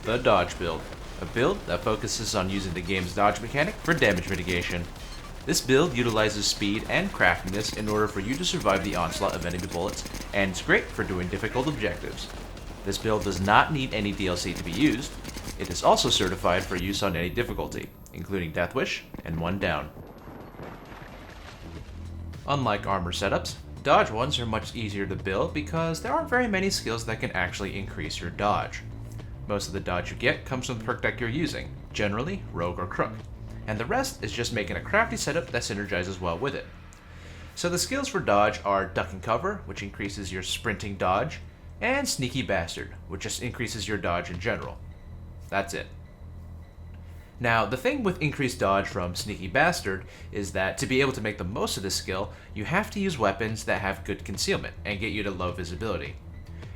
the dodge build, a build that focuses on using the game's dodge mechanic for damage mitigation. This build utilizes speed and craftiness in order for you to survive the onslaught of enemy bullets, and it's great for doing difficult objectives. This build does not need any DLC to be used. It is also certified for use on any difficulty, including Death Wish and 1 down. Unlike armor setups, dodge ones are much easier to build because there aren't very many skills that can actually increase your dodge. Most of the dodge you get comes from the perk deck you're using, generally Rogue or Crook, and the rest is just making a crafty setup that synergizes well with it. So the skills for dodge are Duck and Cover, which increases your sprinting dodge, and Sneaky Bastard, which just increases your dodge in general. That's it. Now, the thing with increased dodge from Sneaky Bastard is that to be able to make the most of this skill, you have to use weapons that have good concealment and get you to low visibility.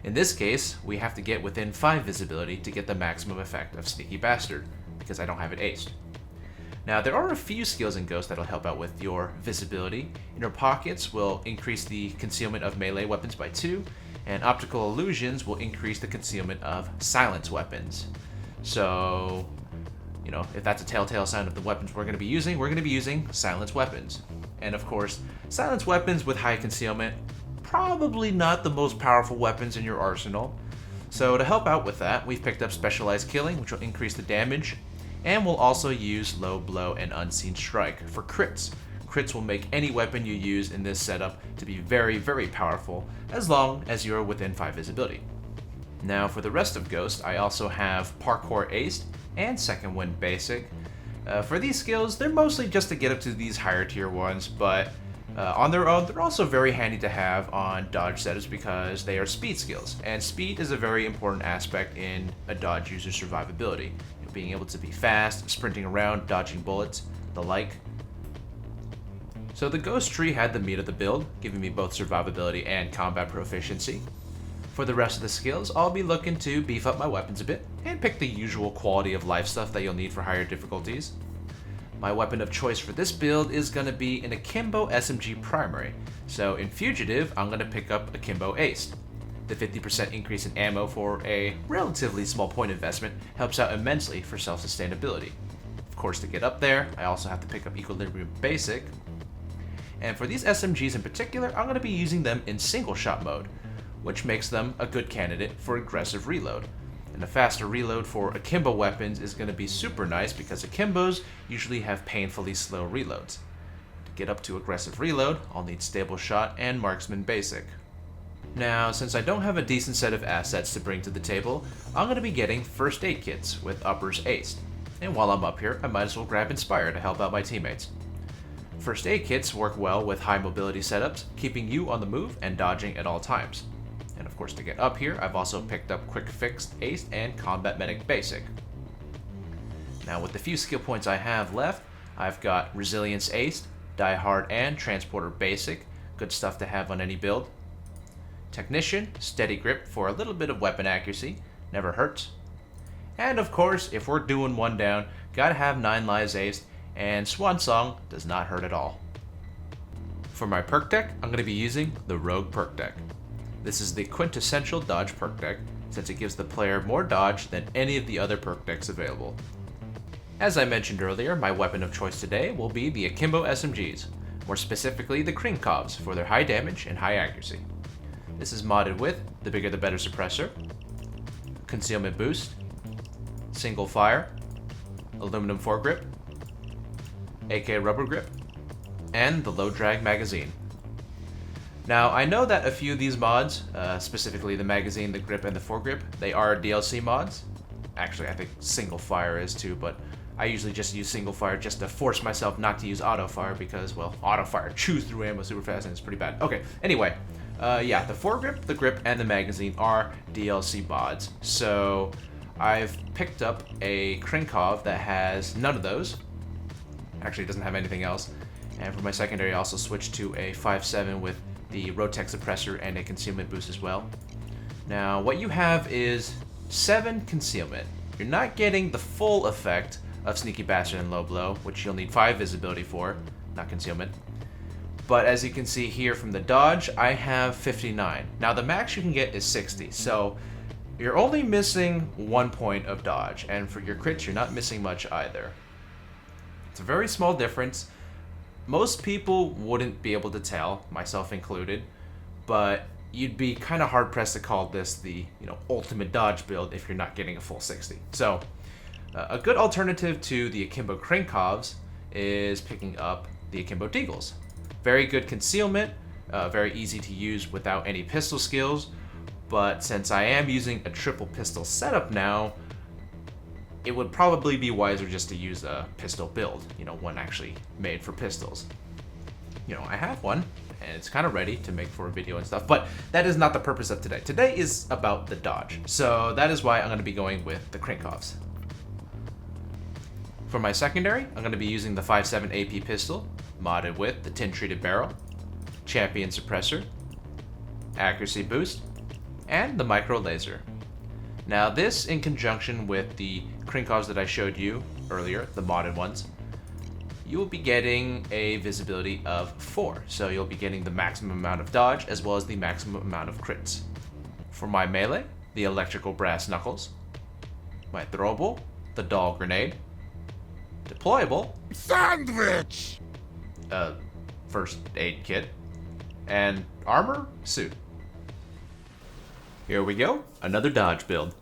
In this case, we have to get within 5 visibility to get the maximum effect of Sneaky Bastard, because I don't have it aced. Now, there are a few skills in Ghost that'll help out with your visibility. Inner Pockets will increase the concealment of melee weapons by 2, and Optical Illusions will increase the concealment of silence weapons. So, if that's a telltale sign of the weapons we're going to be using silence weapons. And of course, silence weapons with high concealment, probably not the most powerful weapons in your arsenal. So to help out with that, we've picked up Specialized Killing, which will increase the damage, and we'll also use Low Blow and Unseen Strike for crits. Crits will make any weapon you use in this setup to be very, very powerful, as long as you're within 5 visibility. Now for the rest of Ghost, I also have Parkour Aced and Second Wind Basic. For these skills, they're mostly just to get up to these higher tier ones, but on their own, they're also very handy to have on dodge setups because they are speed skills, and speed is a very important aspect in a dodge user's survivability. Being able to be fast, sprinting around, dodging bullets, the like. So the Ghost tree had the meat of the build, giving me both survivability and combat proficiency. For the rest of the skills, I'll be looking to beef up my weapons a bit, and pick the usual quality of life stuff that you'll need for higher difficulties. My weapon of choice for this build is going to be an Akimbo SMG primary, so in Fugitive, I'm going to pick up Akimbo Aced. The 50% increase in ammo for a relatively small point investment helps out immensely for self-sustainability. Of course, to get up there, I also have to pick up Equilibrium Basic. And for these SMGs in particular, I'm going to be using them in single shot mode, which makes them a good candidate for aggressive reload. And a faster reload for Akimbo weapons is going to be super nice because Akimbos usually have painfully slow reloads. To get up to aggressive reload, I'll need Stable Shot and Marksman Basic. Now, since I don't have a decent set of assets to bring to the table, I'm going to be getting First Aid Kits with Uppers Aced. And while I'm up here, I might as well grab Inspire to help out my teammates. First Aid Kits work well with high mobility setups, keeping you on the move and dodging at all times. And of course, to get up here, I've also picked up Quick Fix Aced and Combat Medic Basic. Now, with the few skill points I have left, I've got Resilience Aced, Die Hard and Transporter Basic, good stuff to have on any build. Technician, Steady Grip for a little bit of weapon accuracy, never hurts. And of course, if we're doing 1 down, gotta have 9 Lives Aced, and Swan Song does not hurt at all. For my perk deck, I'm going to be using the Rogue perk deck. This is the quintessential dodge perk deck, since it gives the player more dodge than any of the other perk decks available. As I mentioned earlier, my weapon of choice today will be the Akimbo SMGs, more specifically the Krinkovs for their high damage and high accuracy. This is modded with the bigger the better suppressor, concealment boost, single fire, aluminum foregrip, AK rubber grip, and the low drag magazine. Now, I know that a few of these mods, specifically the magazine, the grip, and the foregrip, they are DLC mods. Actually, I think single fire is too, but I usually just use single fire just to force myself not to use auto fire because, well, auto fire chews through ammo super fast and it's pretty bad. Okay, anyway, yeah, the foregrip, the grip, and the magazine are DLC mods. So I've picked up a Krinkov that has none of those. Actually, it doesn't have anything else. And for my secondary, I also switched to a 5.7 with the Rotec suppressor and a concealment boost as well. Now, what you have is 7 concealment. You're not getting the full effect of Sneaky Bastard and Low Blow, which you'll need 5 visibility for, not concealment. But as you can see here from the dodge, I have 59. Now, the max you can get is 60, so You're only missing 1 point of dodge, and for your crits, you're not missing much either. It's a very small difference. Most people wouldn't be able to tell, myself included, but you'd be kind of hard-pressed to call this the, ultimate dodge build if you're not getting a full 60. So, a good alternative to the Akimbo Krinkovs is picking up the Akimbo Deagles. Very good concealment, very easy to use without any pistol skills, but since I am using a triple pistol setup now, it would probably be wiser just to use a pistol build, one actually made for pistols. I have one, and it's kind of ready to make for a video and stuff, but that is not the purpose of today. Today is about the dodge, so that is why I'm going to be going with the Krinkovs. For my secondary, I'm going to be using the 5.7 AP pistol, modded with the tin-treated barrel, champion suppressor, accuracy boost, and the micro laser. Now this, in conjunction with the Krinkovs that I showed you earlier, the modded ones, you will be getting a visibility of 4, so you'll be getting the maximum amount of dodge as well as the maximum amount of crits. For my melee, the electrical brass knuckles, my throwable, the doll grenade, deployable sandwich, first aid kit, and armor suit. Here we go, another dodge build.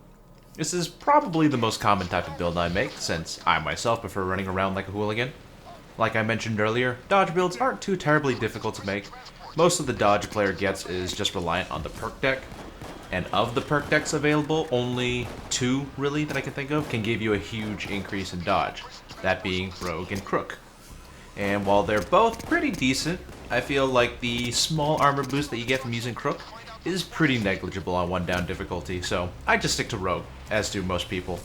This is probably the most common type of build I make, since I myself prefer running around like a hooligan. Like I mentioned earlier, dodge builds aren't too terribly difficult to make. Most of the dodge a player gets is just reliant on the perk deck, and of the perk decks available, only 2 really that I can think of can give you a huge increase in dodge, that being Rogue and Crook. And while they're both pretty decent, I feel like the small armor boost that you get from using Crook is pretty negligible on 1 down difficulty, so I just stick to Rogue, as do most people.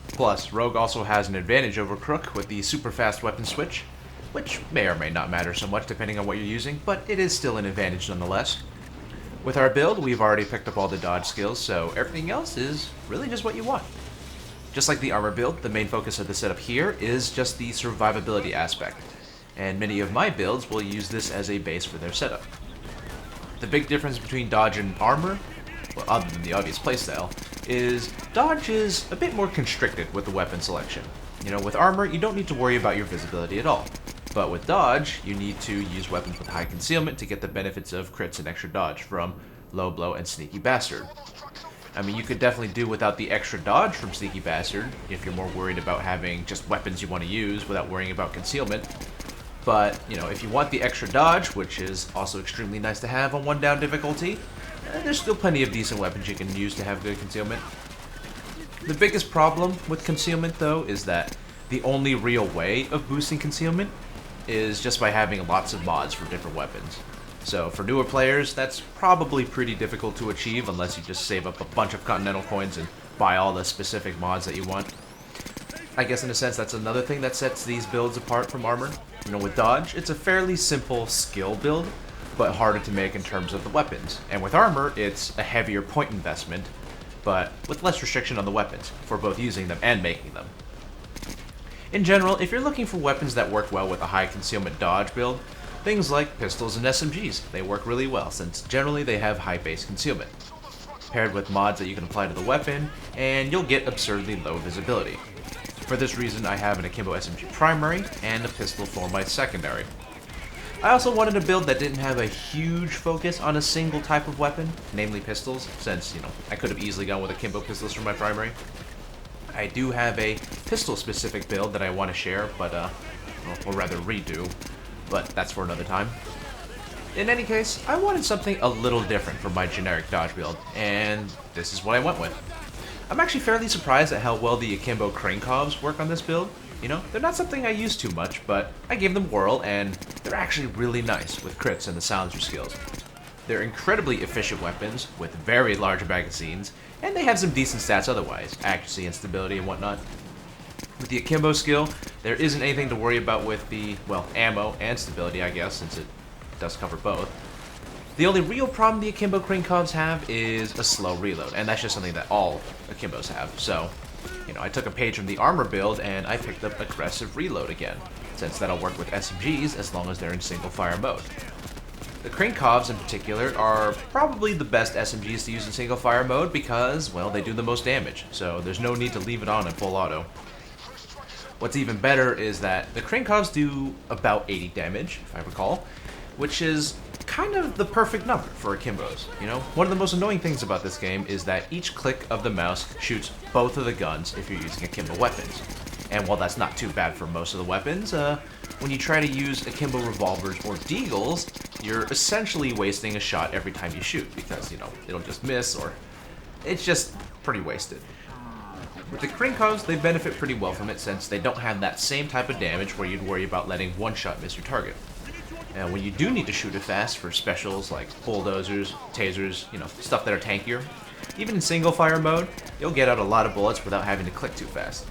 Plus, Rogue also has an advantage over Crook with the super fast weapon switch, which may or may not matter so much depending on what you're using, but it is still an advantage nonetheless. With our build, we've already picked up all the dodge skills, so everything else is really just what you want. Just like the armor build, the main focus of the setup here is just the survivability aspect, and many of my builds will use this as a base for their setup. The big difference between dodge and armor, well, other than the obvious playstyle, is dodge is a bit more constricted with the weapon selection. With armor, you don't need to worry about your visibility at all. But with dodge, you need to use weapons with high concealment to get the benefits of crits and extra dodge from Low Blow and Sneaky Bastard. I mean, you could definitely do without the extra dodge from Sneaky Bastard if you're more worried about having just weapons you want to use without worrying about concealment. But, if you want the extra dodge, which is also extremely nice to have on 1 down difficulty, there's still plenty of decent weapons you can use to have good concealment. The biggest problem with concealment, though, is that the only real way of boosting concealment is just by having lots of mods for different weapons. So for newer players, that's probably pretty difficult to achieve unless you just save up a bunch of Continental coins and buy all the specific mods that you want. I guess in a sense that's another thing that sets these builds apart from armor. With dodge, it's a fairly simple skill build, but harder to make in terms of the weapons. And with armor, it's a heavier point investment, but with less restriction on the weapons, for both using them and making them. In general, if you're looking for weapons that work well with a high concealment dodge build, things like pistols and SMGs, they work really well, since generally they have high base concealment. Paired with mods that you can apply to the weapon, and you'll get absurdly low visibility. For this reason, I have an Akimbo SMG primary and a pistol for my secondary. I also wanted a build that didn't have a huge focus on a single type of weapon, namely pistols, since, I could have easily gone with Akimbo pistols for my primary. I do have a pistol-specific build that I want to share, but, or rather redo, but that's for another time. In any case, I wanted something a little different from my generic dodge build, and this is what I went with. I'm actually fairly surprised at how well the Akimbo Krinkovs work on this build. They're not something I use too much, but I gave them a whirl, and they're actually really nice with crits and the silencer skills. They're incredibly efficient weapons with very large magazines, and they have some decent stats otherwise, accuracy and stability and whatnot. With the Akimbo skill, there isn't anything to worry about with the, ammo and stability, I guess, since it does cover both. The only real problem the Akimbo Krinkovs have is a slow reload, and that's just something that all Akimbos have. So, I took a page from the armor build and I picked up aggressive reload again, since that'll work with SMGs as long as they're in single fire mode. The Krenkovs in particular are probably the best SMGs to use in single fire mode because, well, they do the most damage, so there's no need to leave it on in full auto. What's even better is that the Krenkovs do about 80 damage, if I recall, which is kind of the perfect number for akimbos. You know, one of the most annoying things about this game is that each click of the mouse shoots both of the guns if you're using akimbo weapons. And while that's not too bad for most of the weapons, when you try to use akimbo revolvers or deagles, you're essentially wasting a shot every time you shoot because, you know, it'll just miss or it's just pretty wasted. With the Krenkovs, they benefit pretty well from it since they don't have that same type of damage where you'd worry about letting one shot miss your target. And when you do need to shoot it fast for specials like bulldozers, tasers, you know, stuff that are tankier, even in single fire mode, you'll get out a lot of bullets without having to click too fast.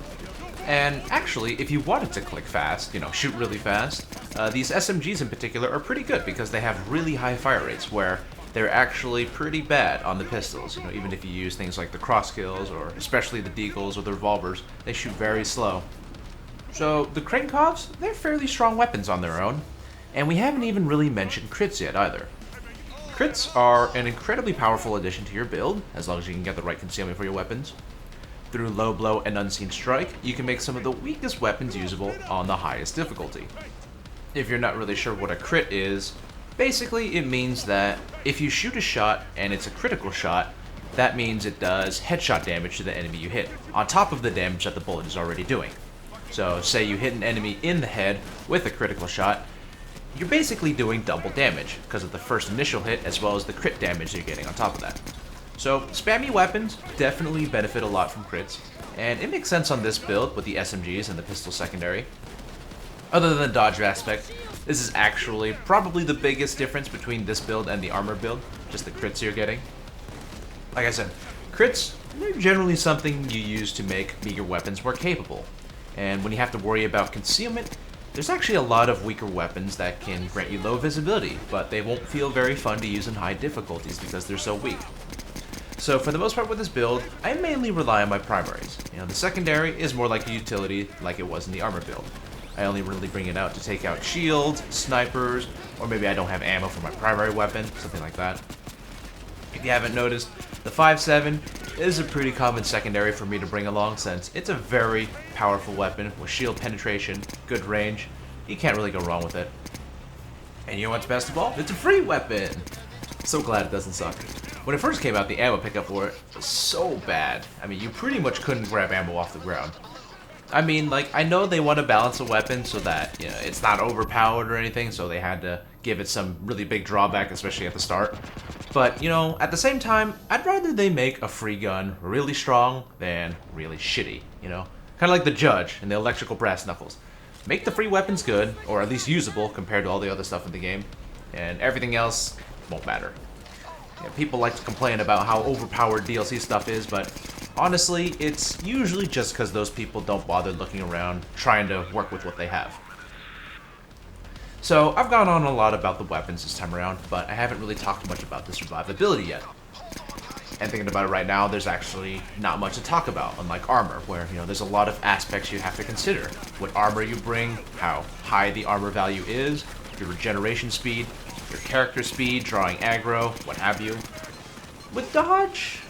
And actually, if you wanted to click fast, you know, shoot really fast, these SMGs in particular are pretty good because they have really high fire rates where they're actually pretty bad on the pistols. You know, even if you use things like the cross kills or especially the deagles or the revolvers, they shoot very slow. So the Krenkovs, they're fairly strong weapons on their own, and we haven't even really mentioned crits yet either. Crits are an incredibly powerful addition to your build, as long as you can get the right concealment for your weapons. Through Low Blow and Unseen Strike, you can make some of the weakest weapons usable on the highest difficulty. If you're not really sure what a crit is, basically it means that if you shoot a shot and it's a critical shot, that means it does headshot damage to the enemy you hit, on top of the damage that the bullet is already doing. So say you hit an enemy in the head with a critical shot, you're basically doing double damage because of the first initial hit as well as the crit damage you're getting on top of that. So spammy weapons definitely benefit a lot from crits, and it makes sense on this build with the SMGs and the pistol secondary. Other than the dodge aspect, this is actually probably the biggest difference between this build and the armor build, just the crits you're getting. Like I said, crits are generally something you use to make meager weapons more capable, and when you have to worry about concealment, there's actually a lot of weaker weapons that can grant you low visibility, but they won't feel very fun to use in high difficulties because they're so weak. So for the most part with this build, I mainly rely on my primaries. You know, the secondary is more like a utility like it was in the armor build. I only really bring it out to take out shields, snipers, or maybe I don't have ammo for my primary weapon, something like that. If you haven't noticed, the 5.7 is a pretty common secondary for me to bring along since it's a very powerful weapon with shield penetration, good range. You can't really go wrong with it. And you know what's best of all? It's a free weapon! So glad it doesn't suck. When it first came out, the ammo pickup for it was so bad. I mean, you pretty much couldn't grab ammo off the ground. I mean, like, I know they want to balance a weapon so that, you know, it's not overpowered or anything, so they had to give it some really big drawback, especially at the start. But, you know, at the same time, I'd rather they make a free gun really strong than really shitty, you know? Kind of like the Judge and the electrical brass knuckles. Make the free weapons good, or at least usable compared to all the other stuff in the game, and everything else won't matter. Yeah, people like to complain about how overpowered DLC stuff is, but honestly, it's usually just because those people don't bother looking around, trying to work with what they have. So, I've gone on a lot about the weapons this time around, but I haven't really talked much about the survivability yet. And thinking about it right now, there's actually not much to talk about, unlike armor, where, you know, there's a lot of aspects you have to consider. What armor you bring, how high the armor value is, your regeneration speed, your character speed, drawing aggro, what have you. With dodge,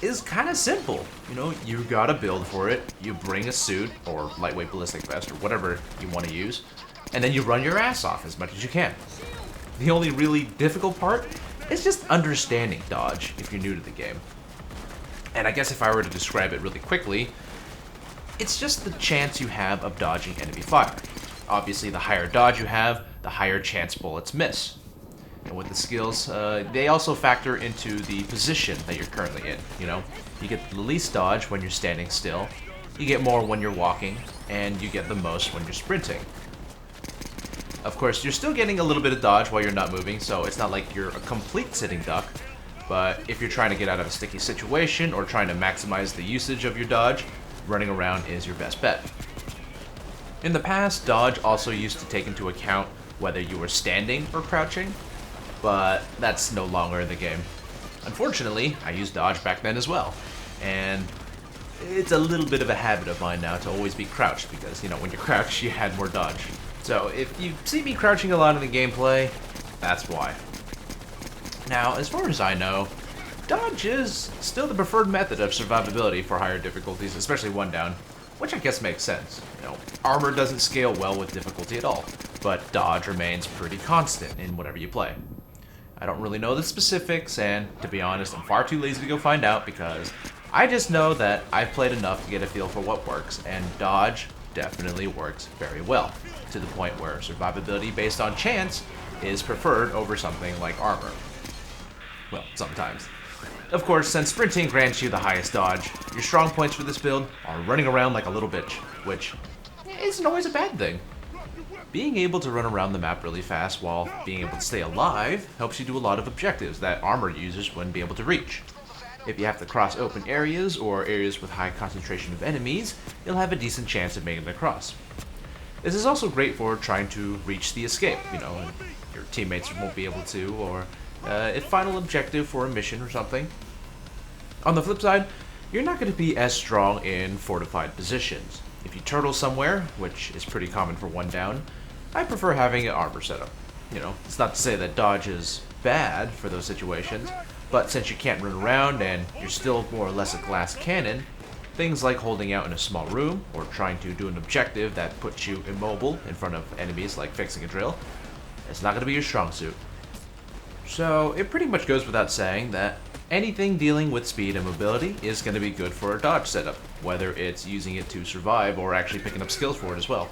is kind of simple. You know, you gotta build for it, you bring a suit, or lightweight ballistic vest, or whatever you want to use, and then you run your ass off as much as you can. The only really difficult part is just understanding dodge if you're new to the game. And I guess if I were to describe it really quickly, it's just the chance you have of dodging enemy fire. Obviously, the higher dodge you have, the higher chance bullets miss. And with the skills, they also factor into the position that you're currently in, you know? You get the least dodge when you're standing still, you get more when you're walking, and you get the most when you're sprinting. Of course, you're still getting a little bit of dodge while you're not moving, so it's not like you're a complete sitting duck, but if you're trying to get out of a sticky situation or trying to maximize the usage of your dodge, running around is your best bet. In the past, dodge also used to take into account whether you were standing or crouching, but that's no longer in the game. Unfortunately, I used dodge back then as well, and it's a little bit of a habit of mine now to always be crouched because, you know, when you're crouched, you had more dodge. So if you see me crouching a lot in the gameplay, That's why. Now, as far as I know, dodge is still the preferred method of survivability for higher difficulties, especially one down, which I guess makes sense. Armor doesn't scale well with difficulty at all, but dodge remains pretty constant in whatever you play. I don't really know the specifics, and to be honest, I'm far too lazy to go find out because I just know that I've played enough to get a feel for what works, and dodge definitely works very well, to the point where survivability based on chance is preferred over something like armor. Well, sometimes. Of course, since sprinting grants you the highest dodge, your strong points for this build are running around like a little bitch, which isn't always a bad thing. Being able to run around the map really fast while being able to stay alive helps you do a lot of objectives that armor users wouldn't be able to reach. If you have to cross open areas or areas with high concentration of enemies, you'll have a decent chance of making it across. This is also great for trying to reach the escape, and your teammates won't be able to, or a final objective for a mission or something. On the flip side, you're not going to be as strong in fortified positions. If you turtle somewhere, which is pretty common for one down, I prefer having an armor setup. It's not to say that dodge is bad for those situations, but since you can't run around and you're still more or less a glass cannon, things like holding out in a small room or trying to do an objective that puts you immobile in front of enemies like fixing a drill, it's not going to be your strong suit. So it pretty much goes without saying that anything dealing with speed and mobility is going to be good for a dodge setup, whether it's using it to survive or actually picking up skills for it as well.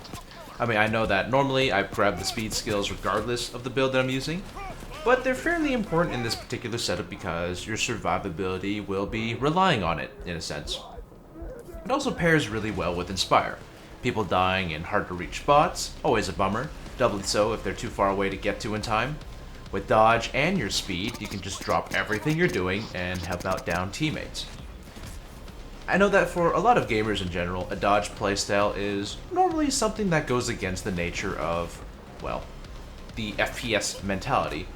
I know that normally I grab the speed skills regardless of the build that I'm using, but they're fairly important in this particular setup because your survivability will be relying on it, in a sense. It also pairs really well with Inspire. People dying in hard-to-reach spots, always a bummer, doubly so if they're too far away to get to in time. With dodge and your speed, you can just drop everything you're doing and help out down teammates. I know that for a lot of gamers in general, a dodge playstyle is normally something that goes against the nature of, well, the FPS mentality.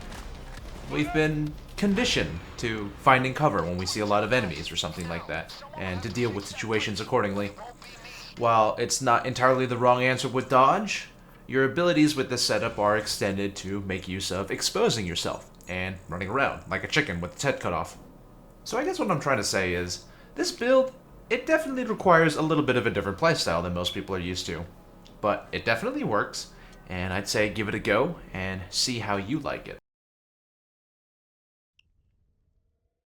We've been conditioned to finding cover when we see a lot of enemies or something like that, and to deal with situations accordingly. While it's not entirely the wrong answer with dodge, your abilities with this setup are extended to make use of exposing yourself and running around like a chicken with its head cut off. So I guess what I'm trying to say is, this build, it definitely requires a little bit of a different playstyle than most people are used to. But it definitely works, and I'd say give it a go and see how you like it.